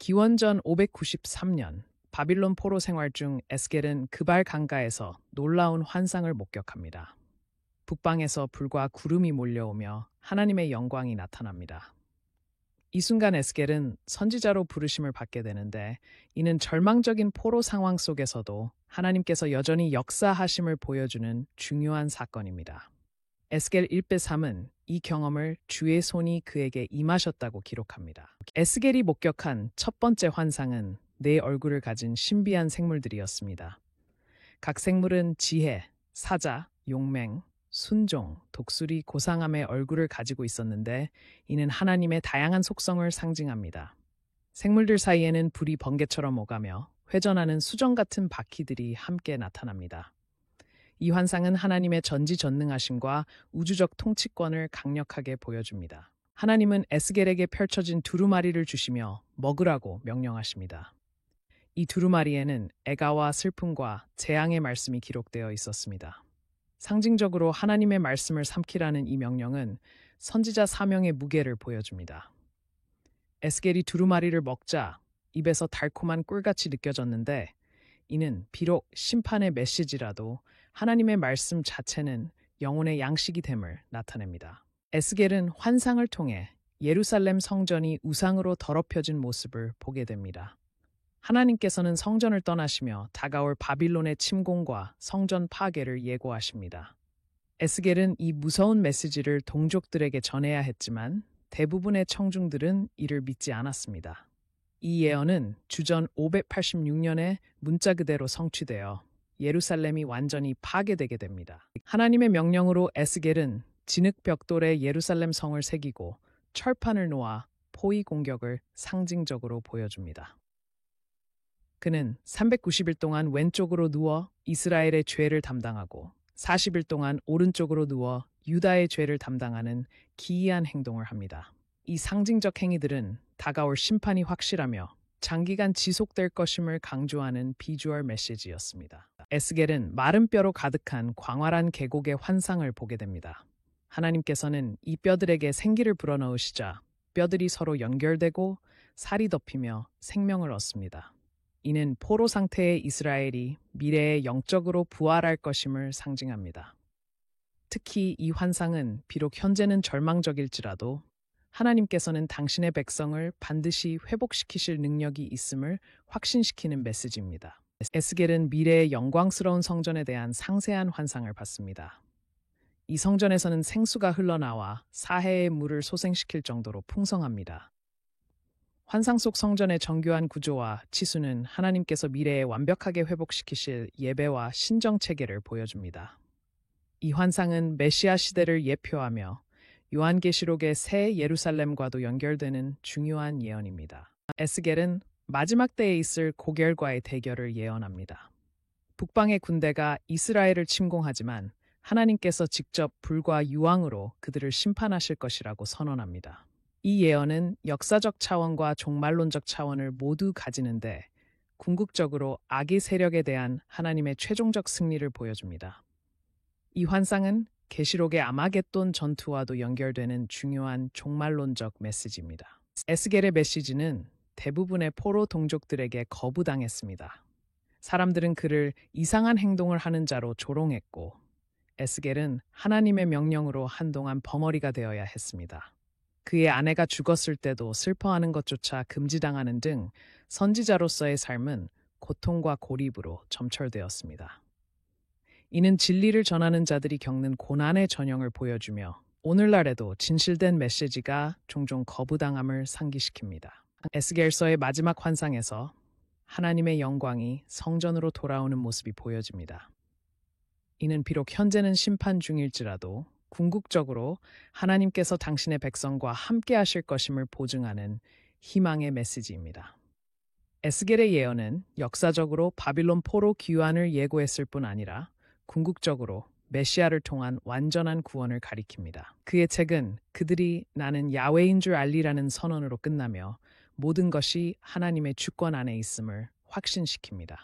기원전 593년 바빌론 포로 생활 중 에스겔은 그발 강가에서 놀라운 환상을 목격합니다. 북방에서 불과 구름이 몰려오며 하나님의 영광이 나타납니다. 이 순간 에스겔은 선지자로 부르심을 받게 되는데, 이는 절망적인 포로 상황 속에서도 하나님께서 여전히 역사하심을 보여주는 중요한 사건입니다. 에스겔 1-3은 이 경험을 주의 손이 그에게 임하셨다고 기록합니다. 에스겔이 목격한 첫 번째 환상은 네 얼굴을 가진 신비한 생물들이었습니다. 각 생물은 지혜, 사자, 용맹, 순종, 독수리, 고상함의 얼굴을 가지고 있었는데, 이는 하나님의 다양한 속성을 상징합니다. 생물들 사이에는 불이 번개처럼 오가며 회전하는 수정 같은 바퀴들이 함께 나타납니다. 이 환상은 하나님의 전지전능하심과 우주적 통치권을 강력하게 보여줍니다. 하나님은 에스겔에게 펼쳐진 두루마리를 주시며 먹으라고 명령하십니다. 이 두루마리에는 애가와 슬픔과 재앙의 말씀이 기록되어 있었습니다. 상징적으로 하나님의 말씀을 삼키라는 이 명령은 선지자 사명의 무게를 보여줍니다. 에스겔이 두루마리를 먹자 입에서 달콤한 꿀같이 느껴졌는데, 이는 비록 심판의 메시지라도 하나님의 말씀 자체는 영혼의 양식이 됨을 나타냅니다. 에스겔은 환상을 통해 예루살렘 성전이 우상으로 더럽혀진 모습을 보게 됩니다. 하나님께서는 성전을 떠나시며 다가올 바빌론의 침공과 성전 파괴를 예고하십니다. 에스겔은 이 무서운 메시지를 동족들에게 전해야 했지만 대부분의 청중들은 이를 믿지 않았습니다. 이 예언은 주전 586년에 문자 그대로 성취되어 예루살렘이 완전히 파괴되게 됩니다. 하나님의 명령으로 에스겔은 진흙 벽돌에 예루살렘 성을 새기고 철판을 놓아 포위 공격을 상징적으로 보여줍니다. 그는 390일 동안 왼쪽으로 누워 이스라엘의 죄를 담당하고 40일 동안 오른쪽으로 누워 유다의 죄를 담당하는 기이한 행동을 합니다. 이 상징적 행위들은 다가올 심판이 확실하며 장기간 지속될 것임을 강조하는 비주얼 메시지였습니다. 에스겔은 마른 뼈로 가득한 광활한 계곡의 환상을 보게 됩니다. 하나님께서는 이 뼈들에게 생기를 불어넣으시자 뼈들이 서로 연결되고 살이 덮이며 생명을 얻습니다. 이는 포로 상태의 이스라엘이 미래에 영적으로 부활할 것임을 상징합니다. 특히 이 환상은 비록 현재는 절망적일지라도 하나님께서는 당신의 백성을 반드시 회복시키실 능력이 있음을 확신시키는 메시지입니다. 에스겔은 미래의 영광스러운 성전에 대한 상세한 환상을 받습니다. 이 성전에서는 생수가 흘러나와 사해의 물을 소생시킬 정도로 풍성합니다. 환상 속 성전의 정교한 구조와 치수는 하나님께서 미래에 완벽하게 회복시키실 예배와 신정 체계를 보여줍니다. 이 환상은 메시아 시대를 예표하며 요한계시록의 새 예루살렘과도 연결되는 중요한 예언입니다. 에스겔은 마지막 때에 있을 고겔과의 대결을 예언합니다. 북방의 군대가 이스라엘을 침공하지만 하나님께서 직접 불과 유황으로 그들을 심판하실 것이라고 선언합니다. 이 예언은 역사적 차원과 종말론적 차원을 모두 가지는데, 궁극적으로 악의 세력에 대한 하나님의 최종적 승리를 보여줍니다. 이 환상은 계시록의 아마겟돈 전투와도 연결되는 중요한 종말론적 메시지입니다. 에스겔의 메시지는 대부분의 포로 동족들에게 거부당했습니다. 사람들은 그를 이상한 행동을 하는 자로 조롱했고, 에스겔은 하나님의 명령으로 한동안 벙어리가 되어야 했습니다. 그의 아내가 죽었을 때도 슬퍼하는 것조차 금지당하는 등 선지자로서의 삶은 고통과 고립으로 점철되었습니다. 이는 진리를 전하는 자들이 겪는 고난의 전형을 보여주며 오늘날에도 진실된 메시지가 종종 거부당함을 상기시킵니다. 에스겔서의 마지막 환상에서 하나님의 영광이 성전으로 돌아오는 모습이 보여집니다. 이는 비록 현재는 심판 중일지라도 궁극적으로 하나님께서 당신의 백성과 함께 하실 것임을 보증하는 희망의 메시지입니다. 에스겔의 예언은 역사적으로 바빌론 포로 귀환을 예고했을 뿐 아니라 궁극적으로 메시아를 통한 완전한 구원을 가리킵니다. 그의 책은 그들이 나는 야훼인 줄 알리라는 선언으로 끝나며 모든 것이 하나님의 주권 안에 있음을 확신시킵니다.